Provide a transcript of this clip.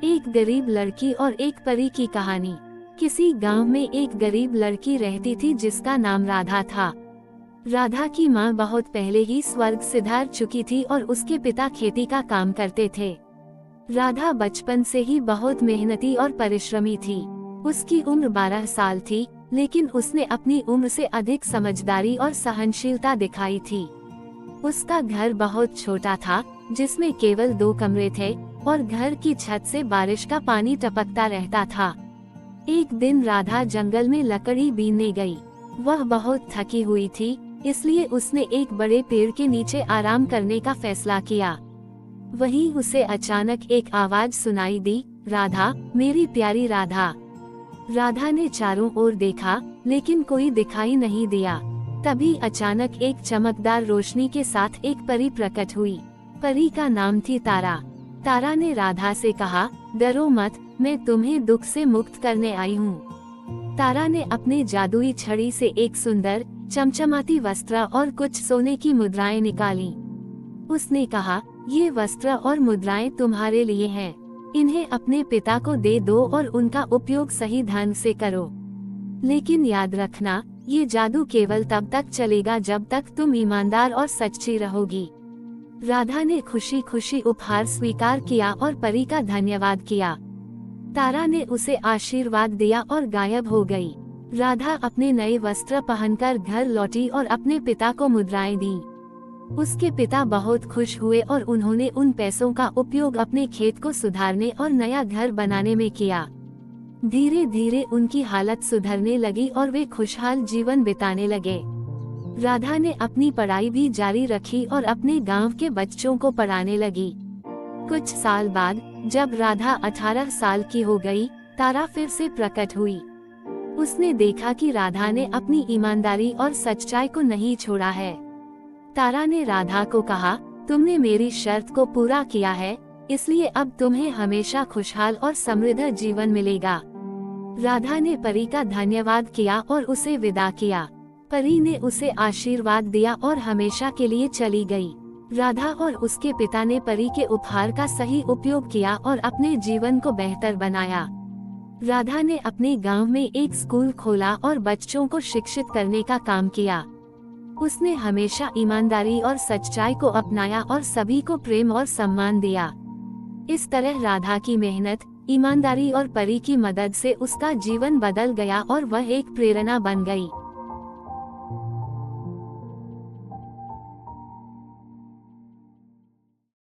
एक गरीब लड़की और एक परी की कहानी। किसी गांव में एक गरीब लड़की रहती थी जिसका नाम राधा था। राधा की माँ बहुत पहले ही स्वर्ग सिधार चुकी थी और उसके पिता खेती का काम करते थे। राधा बचपन से ही बहुत मेहनती और परिश्रमी थी। उसकी उम्र 12 साल थी, लेकिन उसने अपनी उम्र से अधिक समझदारी और सहनशीलता दिखाई थी। उसका घर बहुत छोटा था, जिसमें केवल 2 कमरे थे और घर की छत से बारिश का पानी टपकता रहता था। एक दिन राधा जंगल में लकड़ी बीनने गई। वह बहुत थकी हुई थी, इसलिए उसने एक बड़े पेड़ के नीचे आराम करने का फैसला किया। वहीं उसे अचानक एक आवाज सुनाई दी, राधा, मेरी प्यारी राधा। राधा ने चारों ओर देखा, लेकिन कोई दिखाई नहीं दिया। तभी अचानक एक चमकदार रोशनी के साथ एक परी प्रकट हुई। परी का नाम थी तारा। तारा ने राधा से कहा, डरो मत, मैं तुम्हें दुख से मुक्त करने आई हूँ। तारा ने अपने जादुई छड़ी से एक सुंदर चमचमाती वस्त्र और कुछ सोने की मुद्राएं निकाली। उसने कहा, ये वस्त्र और मुद्राएं तुम्हारे लिए हैं। इन्हें अपने पिता को दे दो और उनका उपयोग सही ढंग से करो। लेकिन याद रखना, ये जादू केवल तब तक चलेगा जब तक तुम ईमानदार और सच्ची रहोगी। राधा ने खुशी खुशी उपहार स्वीकार किया और परी का धन्यवाद किया। तारा ने उसे आशीर्वाद दिया और गायब हो गई। राधा अपने नए वस्त्र पहनकर घर लौटी और अपने पिता को मुद्राएं दी। उसके पिता बहुत खुश हुए और उन्होंने उन पैसों का उपयोग अपने खेत को सुधारने और नया घर बनाने में किया। धीरे धीरे उनकी हालत सुधरने लगी और वे खुशहाल जीवन बिताने लगे। राधा ने अपनी पढ़ाई भी जारी रखी और अपने गांव के बच्चों को पढ़ाने लगी। कुछ साल बाद जब राधा 18 साल की हो गई, तारा फिर से प्रकट हुई। उसने देखा कि राधा ने अपनी ईमानदारी और सच्चाई को नहीं छोड़ा है। तारा ने राधा को कहा, तुमने मेरी शर्त को पूरा किया है, इसलिए अब तुम्हें हमेशा खुशहाल और समृद्ध जीवन मिलेगा। राधा ने परी का धन्यवाद किया और उसे विदा किया। परी ने उसे आशीर्वाद दिया और हमेशा के लिए चली गई। राधा और उसके पिता ने परी के उपहार का सही उपयोग किया और अपने जीवन को बेहतर बनाया। राधा ने अपने गांव में एक स्कूल खोला और बच्चों को शिक्षित करने का काम किया। उसने हमेशा ईमानदारी और सच्चाई को अपनाया और सभी को प्रेम और सम्मान दिया। इस तरह राधा की मेहनत, ईमानदारी और परी की मदद से उसका जीवन बदल गया और वह एक प्रेरणा बन गई।